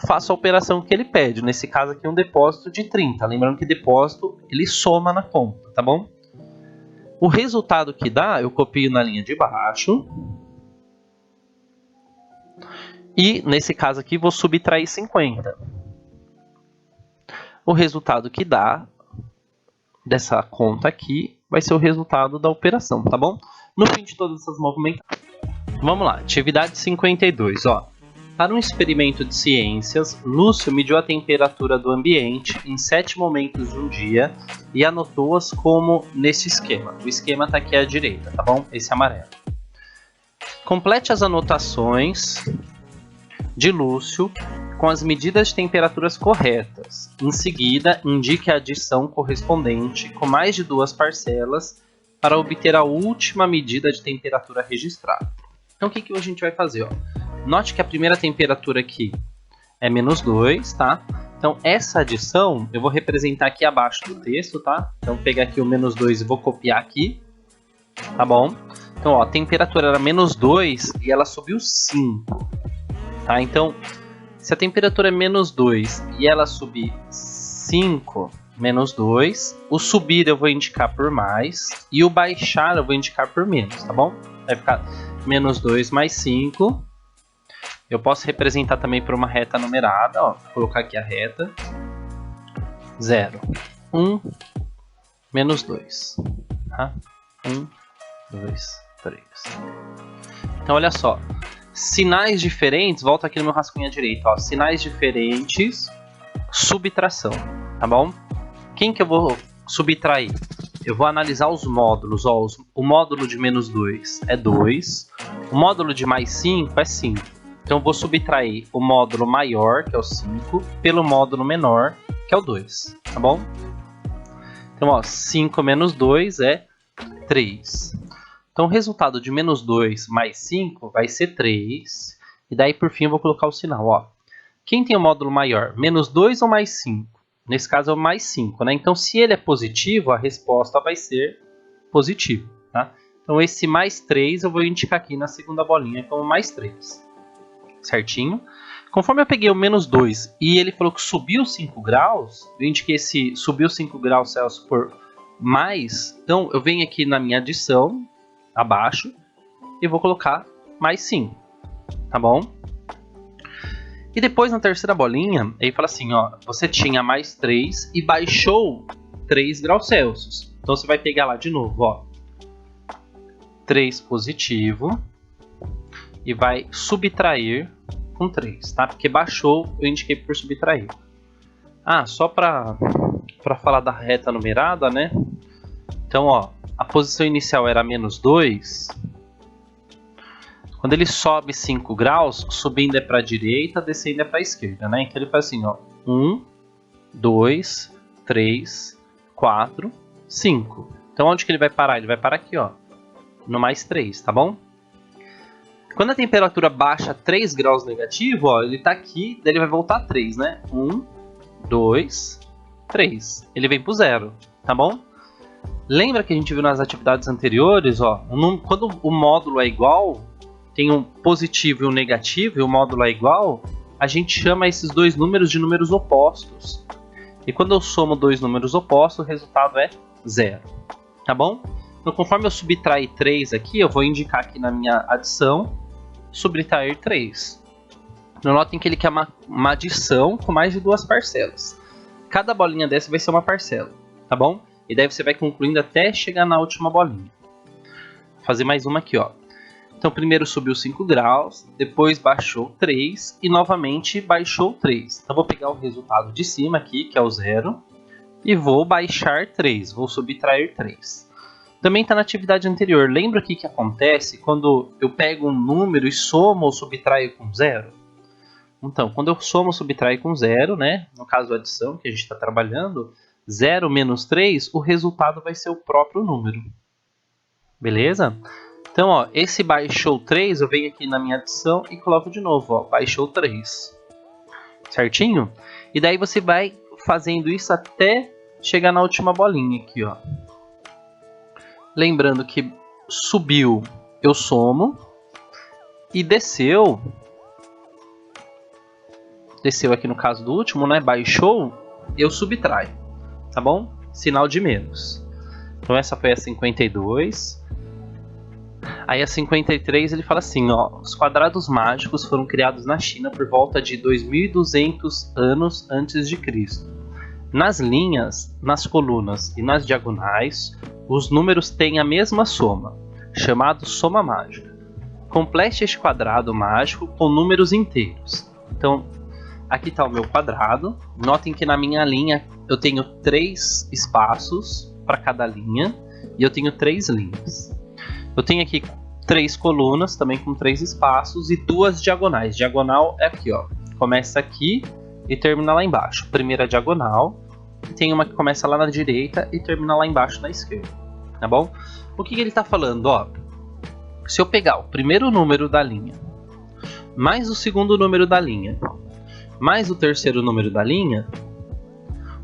faço a operação que ele pede. Nesse caso aqui um depósito de 30. Lembrando que depósito ele soma na conta, tá bom? O resultado que dá eu copio na linha de baixo. E nesse caso aqui vou subtrair 50. O resultado que dá dessa conta aqui vai ser o resultado da operação, tá bom? No fim de todas essas movimentações. Vamos lá, atividade 52, ó. Para um experimento de ciências, Lúcio mediu a temperatura do ambiente em 7 momentos de um dia e anotou-as como nesse esquema. O esquema está aqui à direita, tá bom? Esse amarelo. Complete as anotações de Lúcio com as medidas de temperaturas corretas. Em seguida, indique a adição correspondente com mais de 2 parcelas para obter a última medida de temperatura registrada. Então, o que a gente vai fazer? Ó? Note que a primeira temperatura aqui é -2, tá? Então, essa adição eu vou representar aqui abaixo do texto, tá? Então, vou pegar aqui o -2 e vou copiar aqui, tá bom? Então, ó, a temperatura era -2 e ela subiu 5, tá? Então, se a temperatura é -2 e ela subir 5 menos 2, o subir eu vou indicar por mais e o baixar eu vou indicar por menos, tá bom? Vai ficar -2 mais 5. Eu posso representar também por uma reta numerada, ó. Vou colocar aqui a reta. 0, 1, -2. Tá? 1, 2, 3. Então, olha só. Sinais diferentes, volta aqui no meu rascunho à direita, ó. Sinais diferentes, subtração, tá bom? Quem que eu vou subtrair? Eu vou analisar os módulos, ó. O módulo de -2 é 2, o módulo de mais 5 é 5. Então eu vou subtrair o módulo maior, que é o 5, pelo módulo menor, que é o 2, tá bom? Então, ó, 5 menos 2 é 3. Então o resultado de -2 mais 5 vai ser 3. E daí por fim eu vou colocar o sinal, ó. Quem tem o módulo maior? -2 ou mais 5? Nesse caso é o mais 5, né? Então se ele é positivo, a resposta vai ser positivo, tá? Então esse mais 3 eu vou indicar aqui na segunda bolinha como mais 3. Certinho? Conforme eu peguei o -2 e ele falou que subiu 5 graus, eu indiquei esse subiu 5 graus Celsius por mais, então eu venho aqui na minha adição, abaixo, e vou colocar mais 5, tá bom? E depois na terceira bolinha, ele fala assim, ó, você tinha mais 3 e baixou 3 graus Celsius. Então você vai pegar lá de novo, ó, 3 positivo e vai subtrair com 3, tá? Porque baixou, eu indiquei por subtrair. Ah, só para falar da reta numerada, né? Então, ó, a posição inicial era -2. Quando ele sobe 5 graus, subindo é para a direita, descendo é para a esquerda, né? Então ele faz assim, ó, 1, 2, 3, 4, 5. Então onde que ele vai parar? Ele vai parar aqui, ó, no mais 3, tá bom? Quando a temperatura baixa 3 graus negativo, ó, ele tá aqui, daí ele vai voltar a 3, né? 1, 2, 3. Ele vem pro 0, tá bom? Lembra que a gente viu nas atividades anteriores, ó, quando o módulo é igual, tem um positivo e um negativo, e o módulo é igual, a gente chama esses dois números de números opostos. E quando eu somo dois números opostos, o resultado é 0, tá bom? Então, conforme eu subtrair 3 aqui, eu vou indicar aqui na minha adição, subtrair 3. Então, notem que ele quer uma adição com mais de 2 parcelas. Cada bolinha dessa vai ser uma parcela, tá bom? E daí você vai concluindo até chegar na última bolinha. Vou fazer mais uma aqui, ó. Então, primeiro subiu 5 graus, depois baixou 3 e novamente baixou 3. Então, vou pegar o resultado de cima aqui, que é o 0, e vou baixar 3, vou subtrair 3. Também está na atividade anterior. Lembra o que acontece quando eu pego um número e somo ou subtraio com 0? Então, quando eu somo ou subtraio com 0, né, no caso a adição que a gente está trabalhando, 0 menos 3, o resultado vai ser o próprio número. Beleza? Então, ó, esse baixou 3, eu venho aqui na minha adição e coloco de novo, ó, baixou 3. Certinho? E daí você vai fazendo isso até chegar na última bolinha aqui, ó. Lembrando que subiu, eu somo. E desceu aqui no caso do último, né? Baixou, eu subtraio, tá bom? Sinal de menos. Então essa foi a 52. Aí a 53 ele fala assim, ó, os quadrados mágicos foram criados na China por volta de 2200 anos antes de Cristo. Nas linhas, nas colunas e nas diagonais, os números têm a mesma soma, chamado soma mágica. Complete este quadrado mágico com números inteiros. Então, aqui está o meu quadrado. Notem que na minha linha eu tenho 3 espaços para cada linha e eu tenho 3 linhas. Eu tenho aqui 3 colunas também com 3 espaços e 2 diagonais. Diagonal é aqui, ó. Começa aqui e termina lá embaixo. Primeira diagonal. Tem uma que começa lá na direita e termina lá embaixo na esquerda. Tá bom? O que ele está falando, ó? Se eu pegar o primeiro número da linha, mais o segundo número da linha, mais o terceiro número da linha,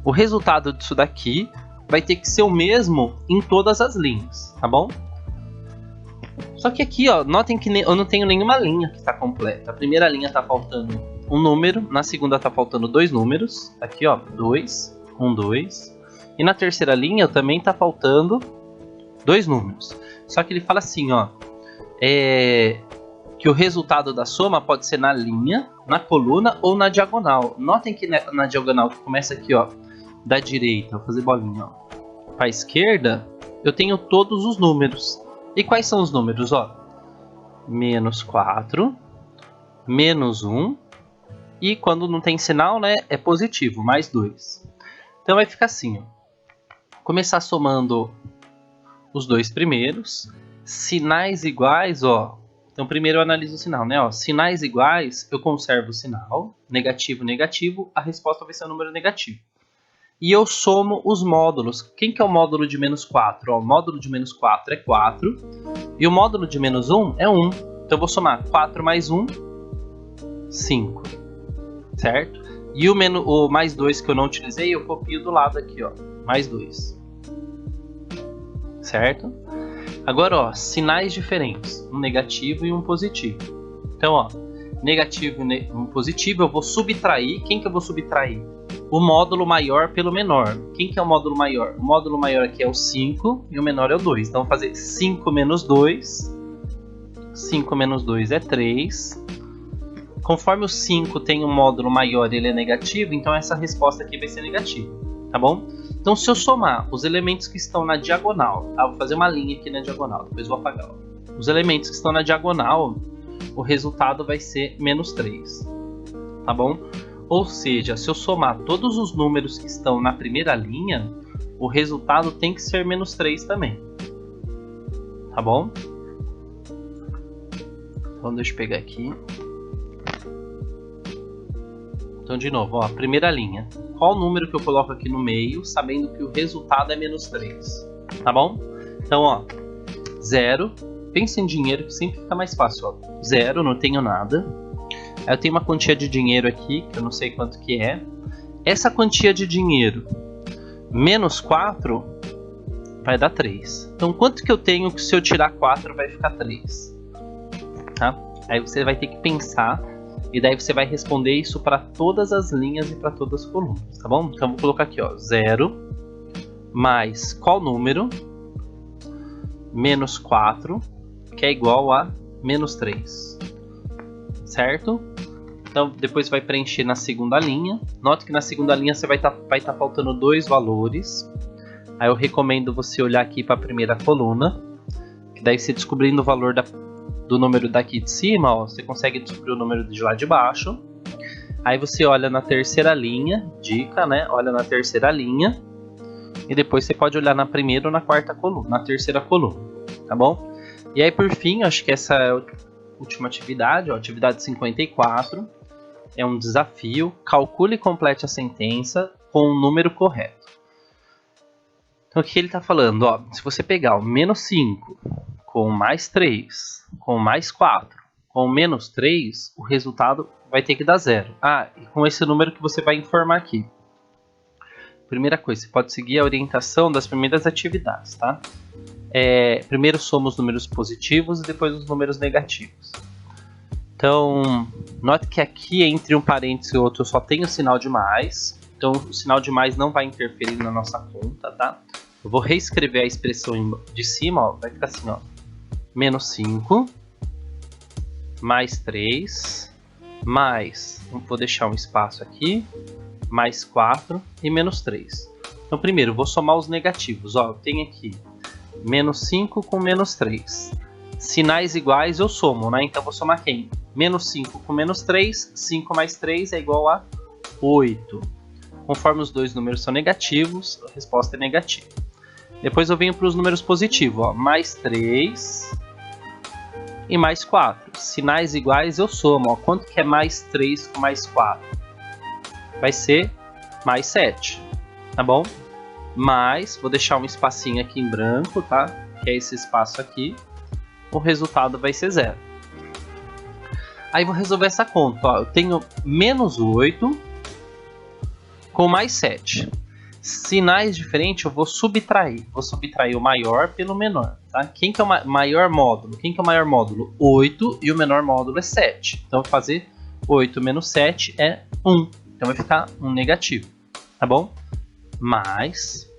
o resultado disso daqui vai ter que ser o mesmo em todas as linhas, tá bom? Só que aqui, ó, notem que eu não tenho nenhuma linha que está completa. A primeira linha está faltando um número, na segunda está faltando 2 números, aqui ó, 2, 1, 2. E na terceira linha também está faltando 2 números. Só que ele fala assim, ó, que o resultado da soma pode ser na linha, na coluna ou na diagonal. Notem que na diagonal que começa aqui, ó, da direita, vou fazer bolinha, ó, para a esquerda, eu tenho todos os números. E quais são os números, ó? Menos 4, menos 1 e quando não tem sinal, né, é positivo, mais 2. Então vai ficar assim, ó. Começar somando os 2 primeiros. Sinais iguais, ó. Então primeiro eu analiso o sinal, né? Ó, sinais iguais, eu conservo o sinal. Negativo, negativo, a resposta vai ser o número negativo. E eu somo os módulos. Quem que é o módulo de menos 4? Ó, o módulo de menos 4 é 4. E o módulo de menos 1 é 1. Então eu vou somar 4 mais 1, 5. Certo? E o mais 2 que eu não utilizei, eu copio do lado aqui, ó. Mais 2. Certo? Agora, ó, sinais diferentes, um negativo e um positivo. Então, ó, negativo e um positivo, eu vou subtrair. Quem que eu vou subtrair? O módulo maior pelo menor. Quem que é o módulo maior? O módulo maior aqui é o 5 e o menor é o 2. Então, vou fazer 5 menos 2. 5 menos 2 é 3. Conforme o 5 tem um módulo maior e ele é negativo, então essa resposta aqui vai ser negativa, tá bom? Então, se eu somar os elementos que estão na diagonal, tá? Vou fazer uma linha aqui na diagonal, depois vou apagar. Ó. Os elementos que estão na diagonal, o resultado vai ser menos 3, tá bom? Ou seja, se eu somar todos os números que estão na primeira linha, o resultado tem que ser menos 3 também, tá bom? Então, deixa eu pegar aqui. Então, de novo, ó, primeira linha. Qual o número que eu coloco aqui no meio, sabendo que o resultado é menos 3? Tá bom? Então, ó, 0. Pensa em dinheiro que sempre fica mais fácil, ó. 0, não tenho nada. Aí eu tenho uma quantia de dinheiro aqui, que eu não sei quanto que é. Essa quantia de dinheiro menos 4 vai dar 3. Então, quanto que eu tenho que se eu tirar 4 vai ficar 3? Tá? Aí você vai ter que pensar. E daí você vai responder isso para todas as linhas e para todas as colunas, tá bom? Então, vou colocar aqui, ó, 0 mais qual número? Menos 4, que é igual a menos 3, certo? Então, depois vai preencher na segunda linha. Note que na segunda linha você vai tá faltando 2 valores. Aí eu recomendo você olhar aqui para a primeira coluna, que daí você descobrindo o valor do número daqui de cima, ó, você consegue descobrir o número de lá de baixo. Aí você olha na terceira linha, dica, né? Olha na terceira linha. E depois você pode olhar na primeira ou na quarta coluna, na terceira coluna, tá bom? E aí por fim, acho que essa é a última atividade, ó, atividade 54. É um desafio, calcule e complete a sentença com o número correto. Então o que ele está falando? Ó, se você pegar o menos 5 com mais 3, com mais 4, com menos 3, o resultado vai ter que dar 0. Ah, e com esse número que você vai informar aqui. primeira coisa, você pode seguir a orientação das primeiras atividades, tá? Primeiro soma os números positivos e depois os números negativos. Então, note que aqui entre um parênteses e outro só tem o sinal de mais. Então, o sinal de mais não vai interferir na nossa conta, tá? Eu vou reescrever a expressão de cima, ó, vai ficar assim, ó. Menos 5, mais 3, mais, vou deixar um espaço aqui, mais 4 e menos 3. Então, primeiro, vou somar os negativos. Ó, eu tenho aqui menos 5 com menos 3. Sinais iguais eu somo, né? Então, vou somar quem? Menos 5 com menos 3, 5 mais 3 é igual a 8. Conforme os dois números são negativos, a resposta é negativa. Depois eu venho para os números positivos, ó, mais 3 e mais 4. Sinais iguais eu somo. Ó, quanto que é mais 3 com mais 4? Vai ser mais 7, tá bom? Mas, vou deixar um espacinho aqui em branco, tá? Que é esse espaço aqui. O resultado vai ser 0. Aí vou resolver essa conta. Ó, eu tenho menos 8 com mais 7. Sinais diferentes eu vou subtrair. Vou subtrair o maior pelo menor. Tá? Quem que é o maior módulo? Quem que é o maior módulo? 8 e o menor módulo é 7. Então eu vou fazer 8 menos 7 é 1. Então vai ficar um negativo. Tá bom? Mais.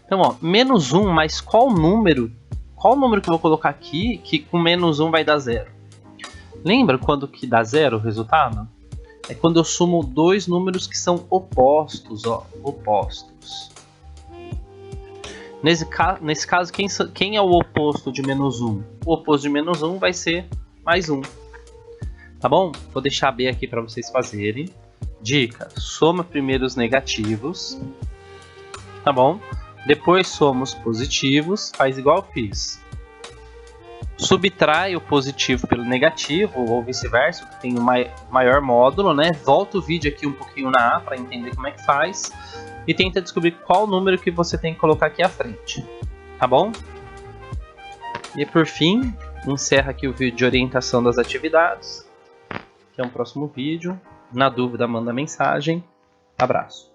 Então, ó, menos 1, mas qual número que eu vou colocar aqui que com menos 1 vai dar 0? Lembra quando que dá 0 o resultado? É quando eu somo dois números que são opostos, ó, opostos. Nesse caso, quem é o oposto de menos 1? O oposto de menos 1 vai ser mais 1. Tá bom? Vou deixar B aqui para vocês fazerem. Dica, soma primeiro os negativos. Tá bom? Depois soma os positivos, faz igual eu fiz. Subtrai o positivo pelo negativo, ou vice-versa, que tem o maior módulo, né? Volta o vídeo aqui um pouquinho na A para entender como é que faz. E tenta descobrir qual número que você tem que colocar aqui à frente. Tá bom? E por fim, encerra aqui o vídeo de orientação das atividades. Que é um próximo vídeo. Na dúvida, manda mensagem. Abraço.